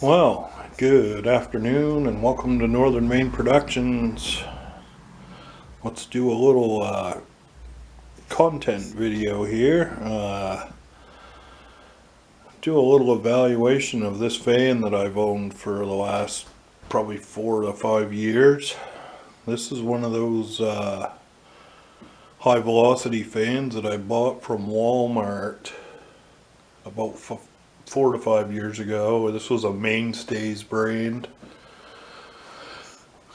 Well, good afternoon and welcome to Northern Maine Productions. Let's do a little content video here. Do a little evaluation of this fan that I've owned for the last probably 4 to 5 years. This is one of those high velocity fans that I bought from Walmart about 4 to 5 years ago. This was a Mainstays brand.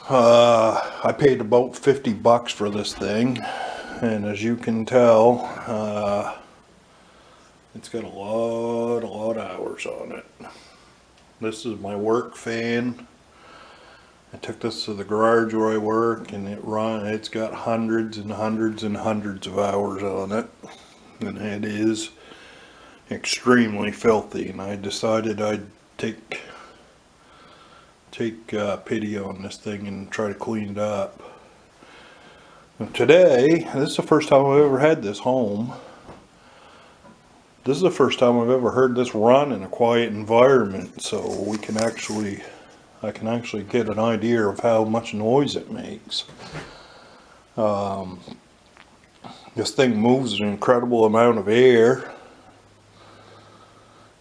I paid about 50 bucks for this thing, and as you can tell, it's got a lot of hours on it. This is my work fan. I took this to the garage where I work, and it's got hundreds and hundreds and hundreds of hours on it, and it is extremely filthy, and I decided I'd take pity on this thing and try to clean it up. And today, this is the first time I've ever had this home. This is the first time I've ever heard this run in a quiet environment, so I can actually get an idea of how much noise it makes. This thing moves an incredible amount of air,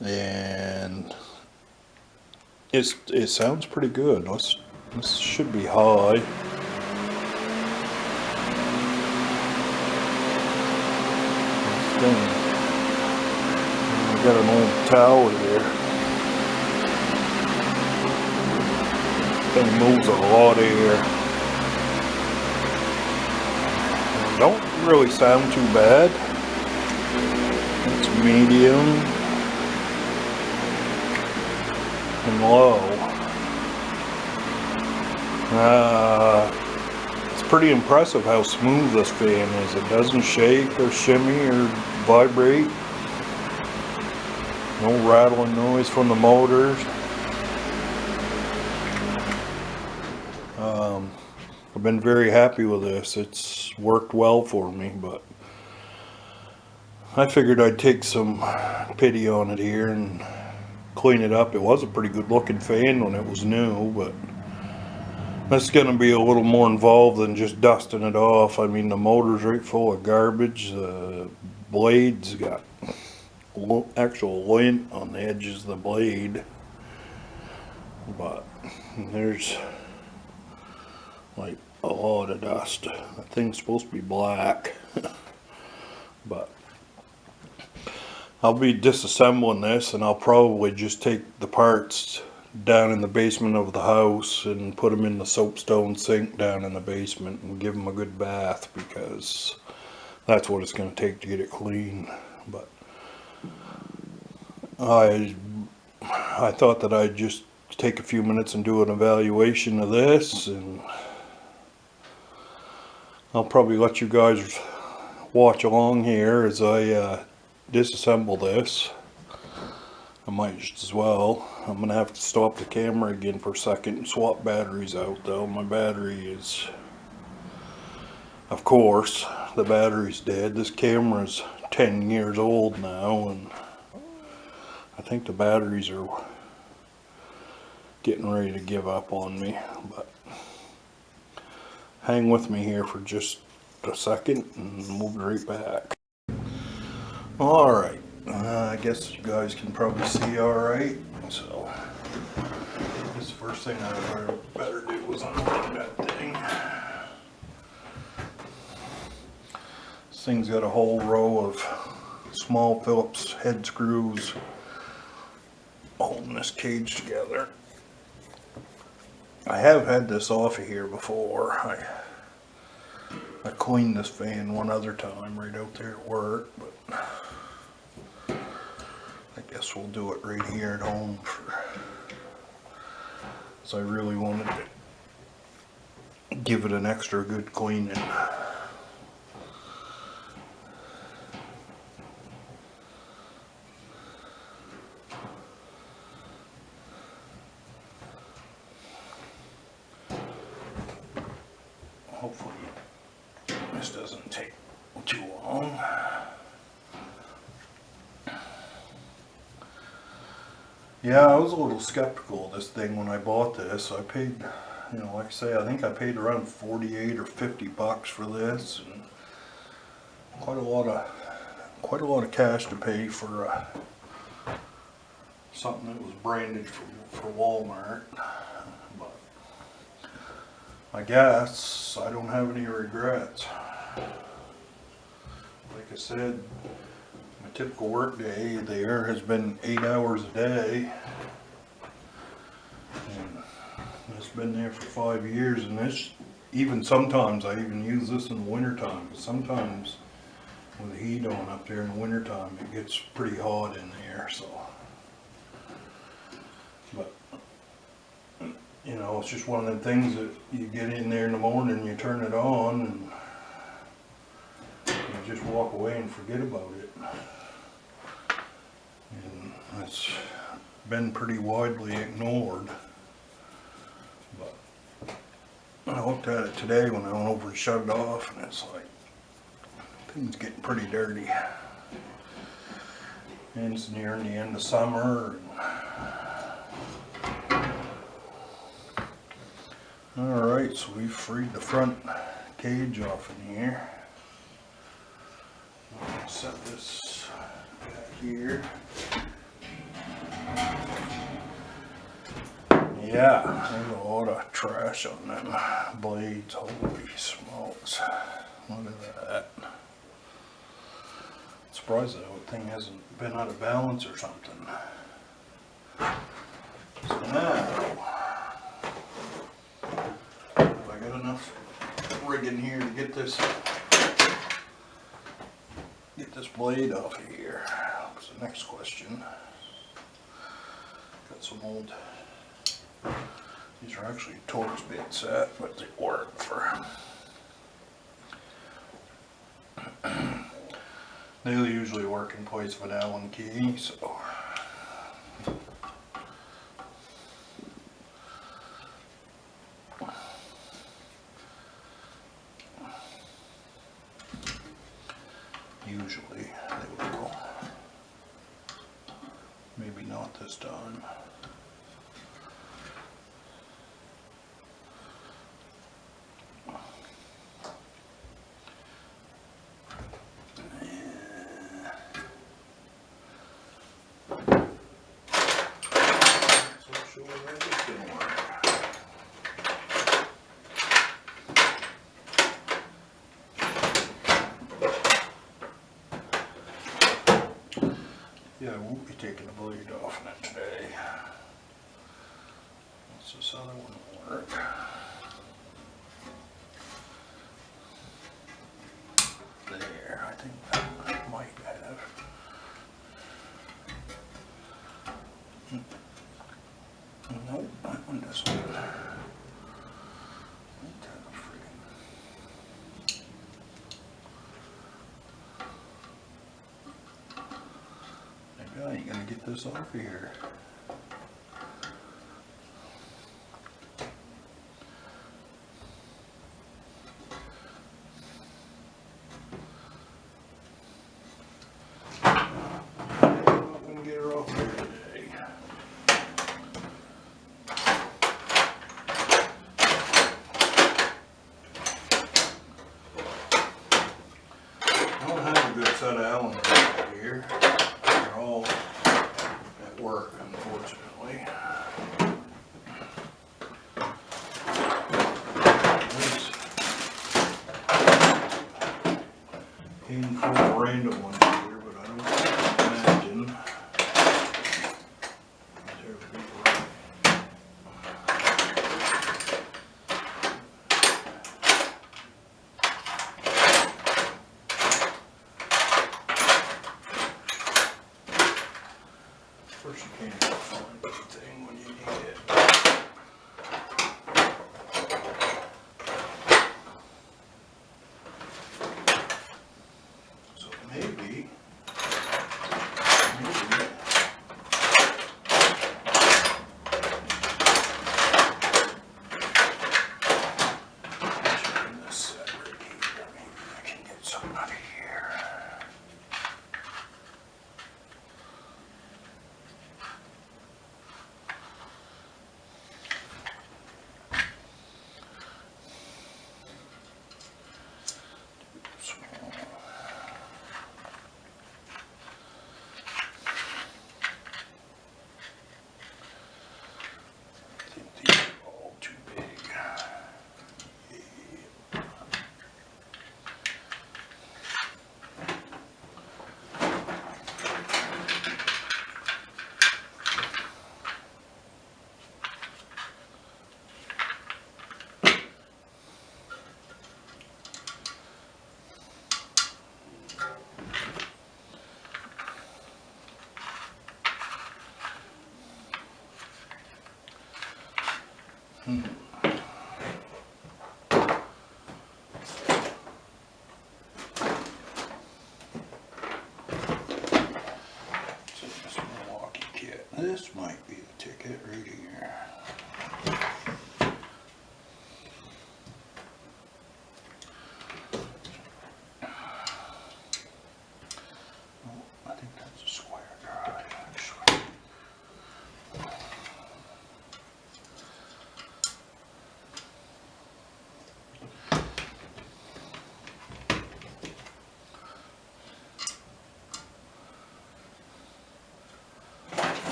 and it sounds pretty good. This should be high. This thing, I got an old towel here. This thing moves a lot of air. It don't really sound too bad. It's medium and low. It's pretty impressive how smooth this fan is. It doesn't shake or shimmy or vibrate. No rattling noise from the motors. I've been very happy with this. It's worked well for me, but I figured I'd take some pity on it here and clean it up. It was a pretty good looking fan when it was new, but that's going to be a little more involved than just dusting it off. I mean, the motor's right full of garbage. The blade's got actual lint on the edges of the blade, but there's like a lot of dust. The thing's supposed to be black, but I'll be disassembling this, and I'll probably just take the parts down in the basement of the house and put them in the soapstone sink down in the basement and give them a good bath, because that's what it's going to take to get it clean. But I thought that I'd just take a few minutes and do an evaluation of this, and I'll probably let you guys watch along here as I disassemble this. I might just as well. I'm gonna have to stop the camera again for a second and swap batteries out though. My battery is, of course, the battery's dead. This camera's 10 years old now, and I think the batteries are getting ready to give up on me, but hang with me here for just a second and we'll be right back. Alright, I guess you guys can probably see alright, so this is the first thing I better do is unlock that thing. This thing's got a whole row of small Phillips head screws holding this cage together. I have had this off of here before. I cleaned this fan one other time right out there at work, but I guess we'll do it right here at home, so I really wanted to give it an extra good cleaning. Hopefully this doesn't take too long. Yeah, I was a little skeptical of this thing when I bought this. I paid, you know, like I say, I think I paid around 48 or 50 bucks for this, and quite a lot of cash to pay for something that was branded for Walmart. But I guess I don't have any regrets. Like I said, my typical work day there has been 8 hours a day, and it's been there for 5 years. And this, even sometimes I even use this in the wintertime. Sometimes with the heat on up there in the wintertime, it gets pretty hot in there. So, but you know, it's just one of the things that you get in there in the morning, you turn it on, and you just walk away and forget about it. And it's been pretty widely ignored. But I looked at it today when I went over and shut it off, and it's like, things getting pretty dirty. And it's nearing the end of summer. Alright, so we've freed the front cage off in here. I'll set this back here. Yeah, there's a lot of trash on them blades. Holy smokes. Look at that. Surprised that thing hasn't been out of balance or something. So now, have I got enough rig in here to get this blade off of here? That's the next question. Got some old, these are actually Torx bit set, but they work for, they usually work in place of an Allen key, so. Usually they will. Maybe not this time. Yeah, I won't be taking the blade off in it today. What's this other one work? There, I think that might have. Nope, that one doesn't. Maybe I ain't gonna get this off of here. Set of Allen keys here. They're all at work, unfortunately. Handful random ones here, but I don't imagine there would be one. Of course, you can't even find anything when you need it. So maybe this set right here. Maybe I can get some out of here. This might be the ticket right here. Oh, I think that's a square drive, actually.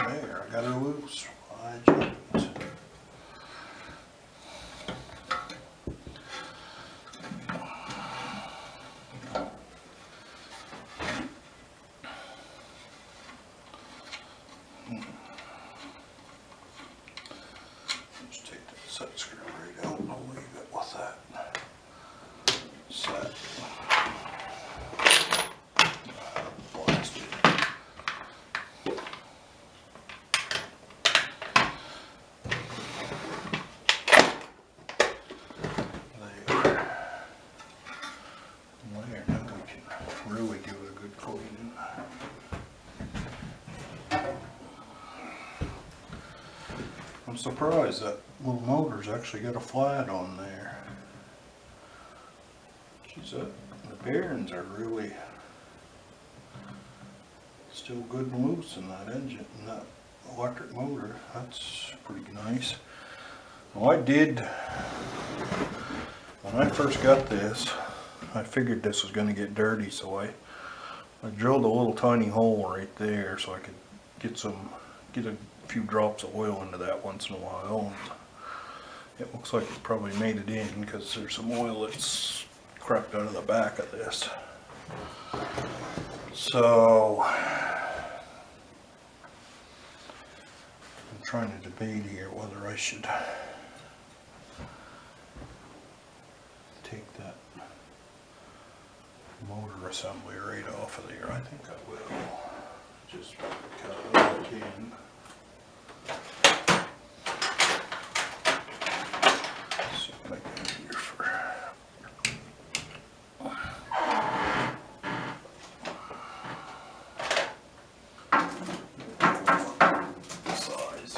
There, I got her loose. I jumped. Just take that set screw right out and I'll leave it with that set. Blasted. There, now we can really give it a good cleaning. I'm surprised that little motor's actually got a flat on there. Geez, the bearings are really still good and loose in that engine, in that electric motor. That's pretty nice. Well, when I first got this, I figured this was going to get dirty, so I drilled a little tiny hole right there so I could get a few drops of oil into that once in a while. And it looks like it probably made it in because there's some oil that's crept out of the back of this. So I'm trying to debate here whether I should take that motor assembly right off of there. I think I will, just because I can. Let's see what I got here for size.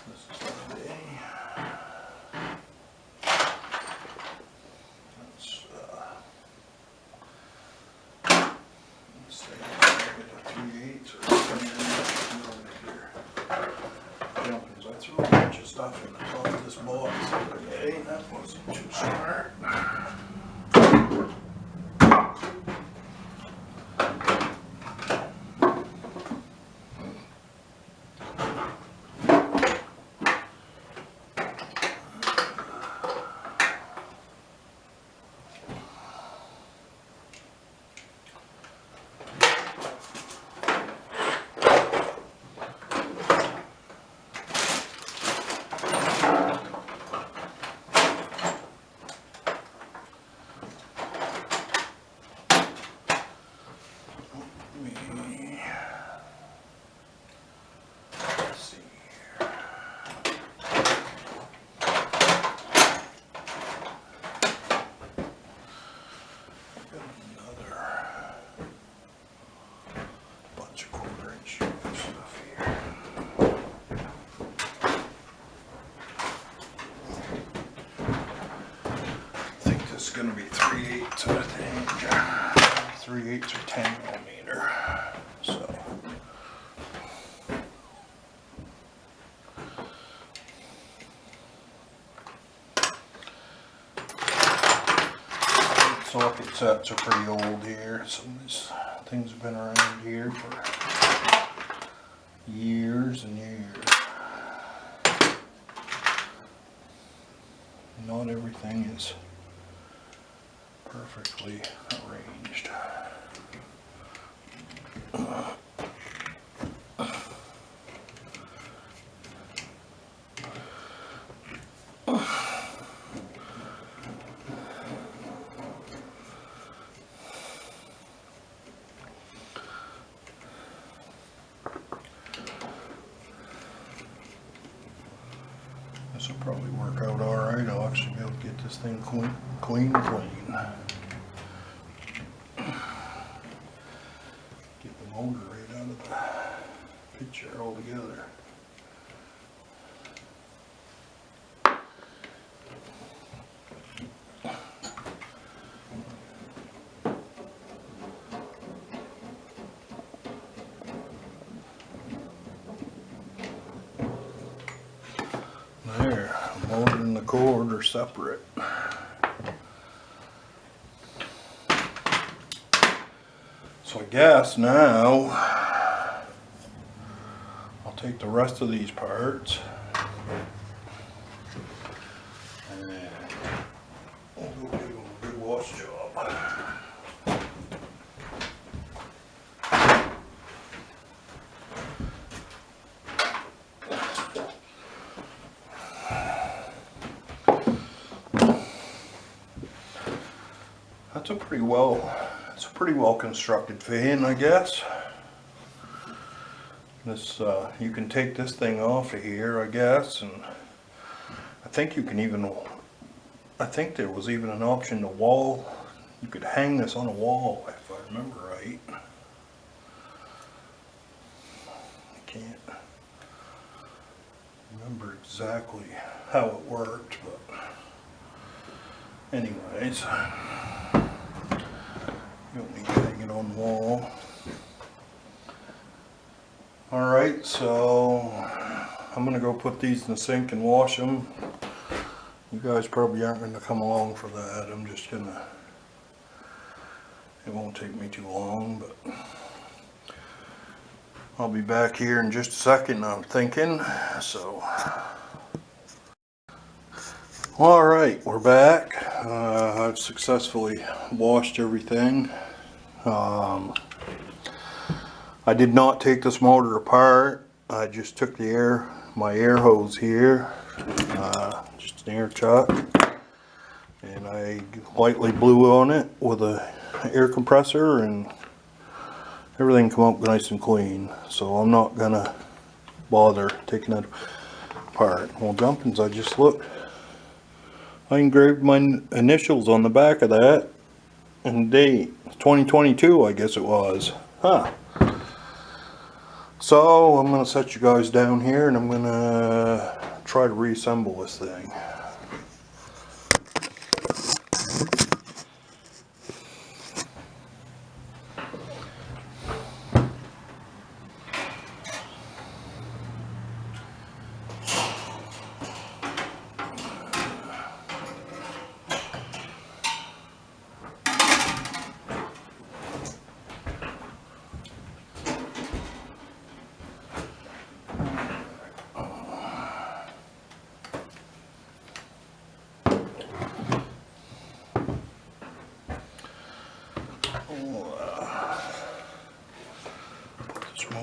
This is what it is. Let's see, a 3/8 or something here. I threw a bunch of stuff in the top of this box the other day. That wasn't too smart. It's going to be 3/8, I think. 3/8 or 10 millimeter. So. Socket sets are pretty old here. Some of these things have been around here for years and years. Not everything is perfectly arranged. This will probably work out alright. I'll actually be able to get this thing clean. Get the motor right out of the picture altogether. There, the motor and the cord are separate. So I guess now I'll take the rest of these parts and we'll go give them a good wash job. It's a pretty well constructed fan, I guess. This you can take this thing off of here, I guess, and I think you can even, I think there was even an option to wall. You could hang this on a wall if I remember right. I can't remember exactly how it worked, but anyways. You don't need to hang it on the wall. Alright, so I'm going to go put these in the sink and wash them. You guys probably aren't going to come along for that. I'm just going to, it won't take me too long, but I'll be back here in just a second, I'm thinking. So, alright, we're back. I've successfully washed everything. I did not take this motor apart. I just took the my air hose here, just an air chuck, and I lightly blew on it with a air compressor, and everything come up nice and clean. So I'm not gonna bother taking it apart. Well, jumpins', I just looked. I engraved my initials on the back of that, and date 2022, I guess it was. Huh. So I'm going to set you guys down here and I'm going to try to reassemble this thing.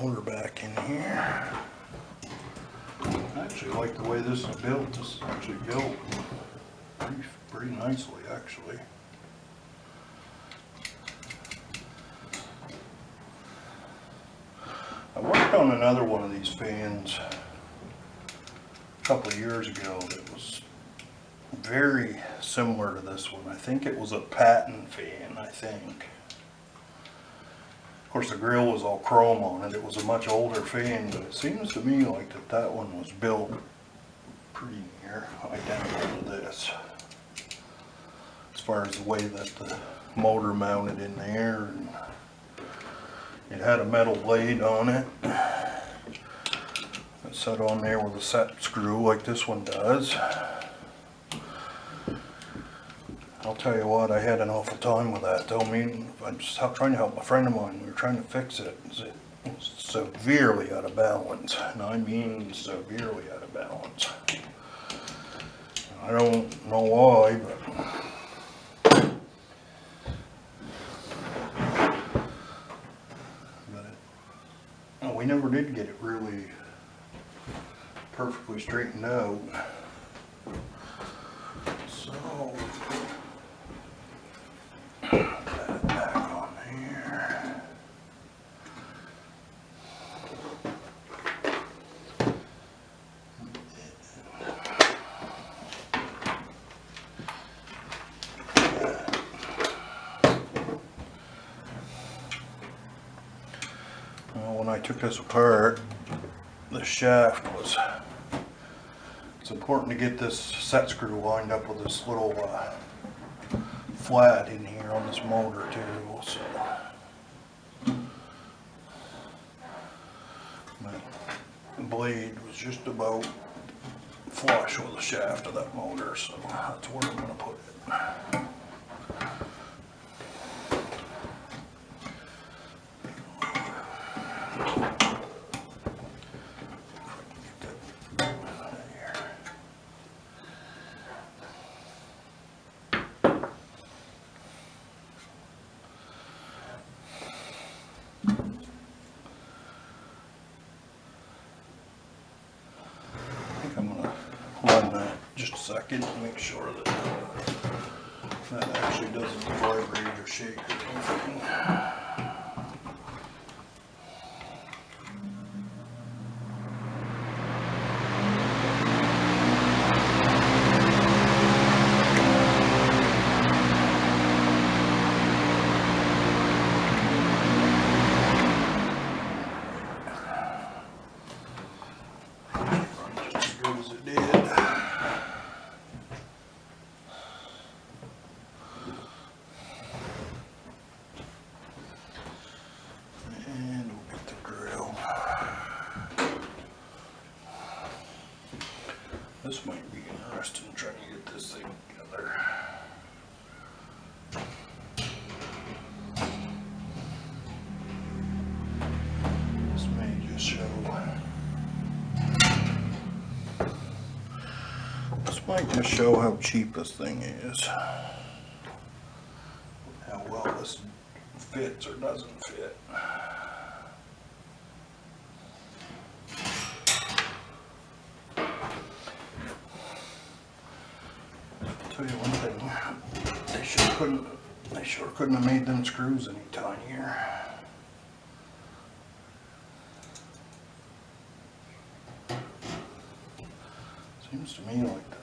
Motor back in here. I actually like the way this is built. This is actually built pretty nicely, actually. I worked on another one of these fans a couple of years ago that was very similar to this one. I think it was a patent fan, I think. Of course, the grill was all chrome on it. It was a much older fan, but it seems to me like that one was built pretty near identical to this, as far as the way that the motor mounted in there. And it had a metal blade on it. It set on there with a set screw like this one does. I'll tell you what, I had an awful time with that though. I mean, I'm just trying to help a friend of mine. We were trying to fix it. It was severely out of balance. And I mean severely out of balance. I don't know why, but we never did get it really perfectly straightened out. So that back on there. took this apart, the shaft was, it's important to get this set screw lined up with this little flat in here on this motor too. So the blade was just about flush with the shaft of that motor, so that's where I'm going to put it. I'm going to run that just a second to make sure that that actually doesn't vibrate or shake or anything. Just as good as it did. And we'll get the drill. This might be interesting trying to get this thing together. This may just show. This might just show how cheap this thing is. How well this fits or doesn't fit. Tell you one thing, they sure couldn't have made them screws any tinier. Seems to me like that.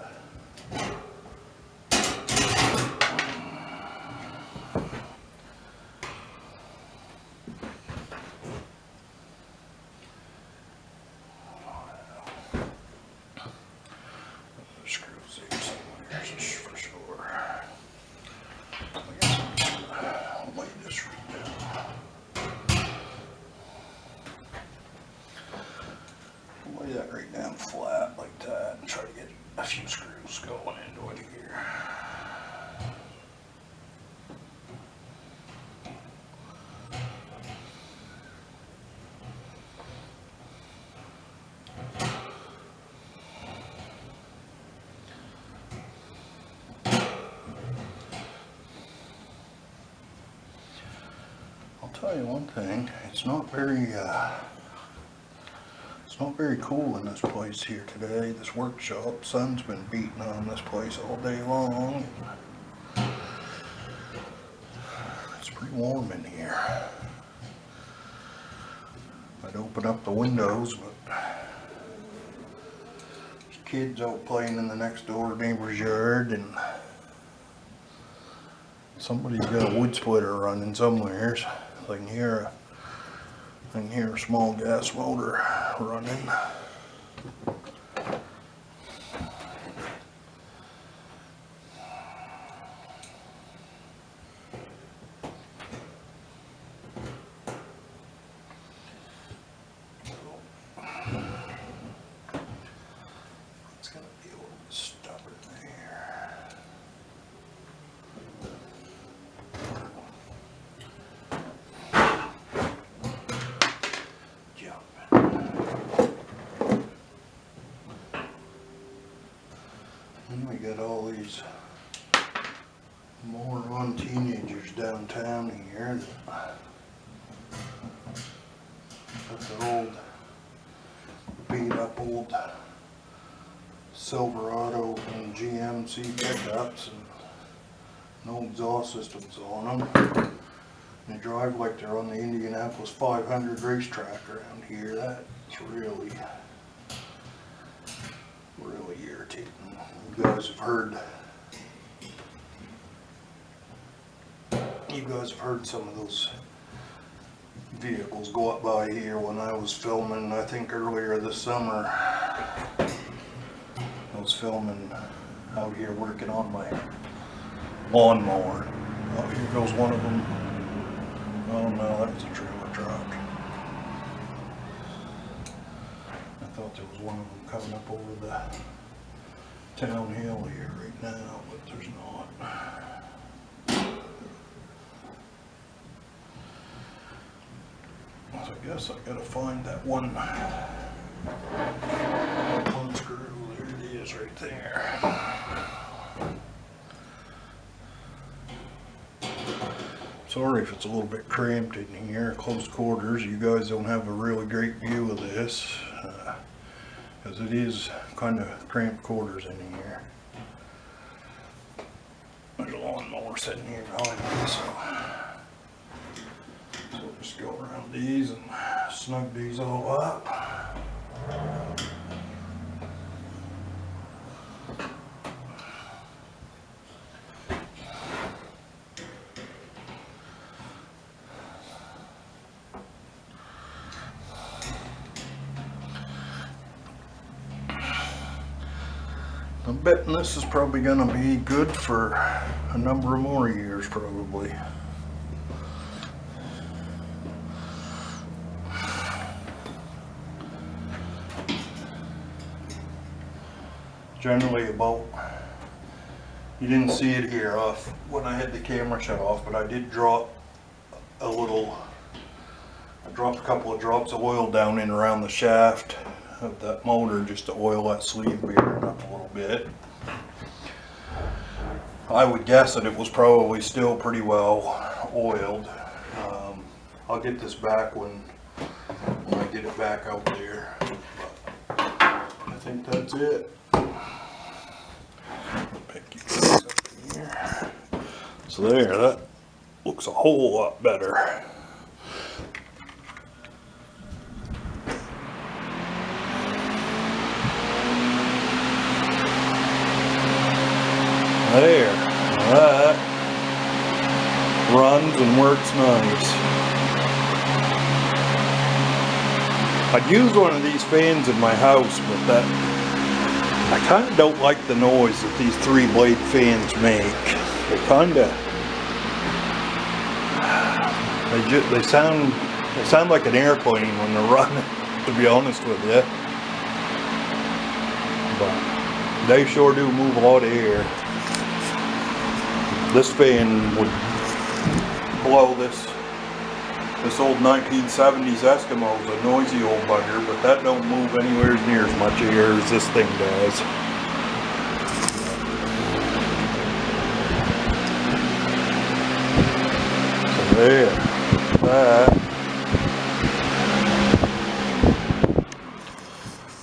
Screws here somewhere for sure. I guess I'll lay this right down. Lay that right down flat like that and try to get a few screws going into it here. I'll tell you one thing, it's not very cool in this place here today, this workshop. Sun's been beating on this place all day long. It's pretty warm in here. I'd open up the windows, but there's kids out playing in the next door neighbor's yard, and somebody's got a wood splitter running somewhere. I can hear a small gas motor running. It's gonna be a little stubborn there. And we got all these moron teenagers downtown here that got the old beat up old Silverado and GMC pickups and no exhaust systems on them. They drive like they're on the Indianapolis 500 racetrack around here. That's really irritating. You guys have heard some of those vehicles go up by here when I was filming, I think earlier this summer. I was filming out here working on my lawnmower. Oh, here goes one of them. Oh no, that was a trailer truck. I thought there was one of them coming up over the town hill here right now, but there's not. So I guess I gotta find that one screw. There it is right there. Sorry if it's a little bit cramped in here, close quarters. You guys don't have a really great view of this, because it is kind of cramped quarters in here. There's a lawnmower sitting here behind me, so we'll just go around these and snug these all up. I'm betting this is probably going to be good for a number of more years, probably. Generally about, you didn't see it here off when I had the camera shut off, but I did drop a little, I dropped a couple of drops of oil down in around the shaft of that motor just to oil that sleeve bearing up a little bit. I would guess that it was probably still pretty well oiled. I'll get this back when I get it back out there. But I think that's it. Pick you guys up here. So there, that looks a whole lot better. There, that runs and works nice. I'd use one of these fans in my house, but that I kind of don't like the noise that these 3-blade fans make. They kind of they sound like an airplane when they're running, to be honest with you. But they sure do move a lot of air. This fan would blow this old 1970s Eskimo, a noisy old bugger, but that don't move anywhere near as much air as this thing does. So there, that.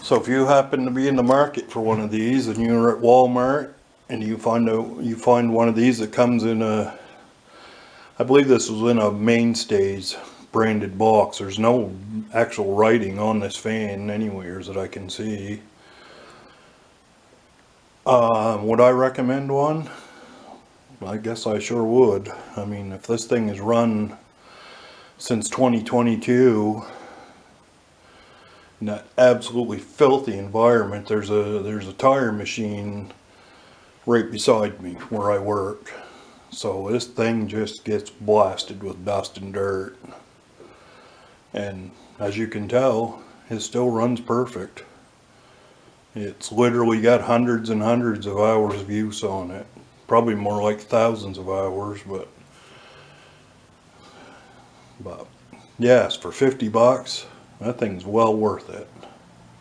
So if you happen to be in the market for one of these and you're at Walmart, and you find one of these that comes in a, I believe this was in a Mainstays branded box. There's no actual writing on this fan anywhere that I can see. Would I recommend one? I guess I sure would. I mean, if this thing is run since 2022 in that absolutely filthy environment, there's a tire machine right beside me where I work, so this thing just gets blasted with dust and dirt, and as you can tell, it still runs perfect. It's literally got hundreds and hundreds of hours of use on it, probably more like thousands of hours, but yes, for 50 bucks that thing's well worth it.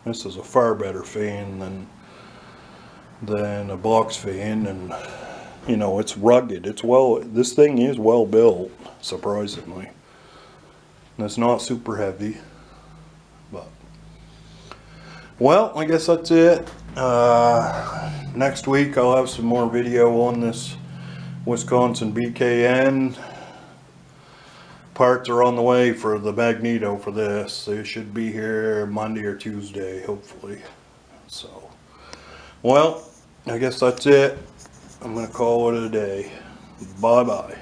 This is a far better fan than a box fan, and you know, it's rugged. This thing is well built, surprisingly. And it's not super heavy, but well, I guess that's it. Next week I'll have some more video on this Wisconsin BKN. Parts are on the way for the magneto for this. They should be here Monday or Tuesday, hopefully. So, well, I guess that's it. I'm going to call it a day. Bye-bye.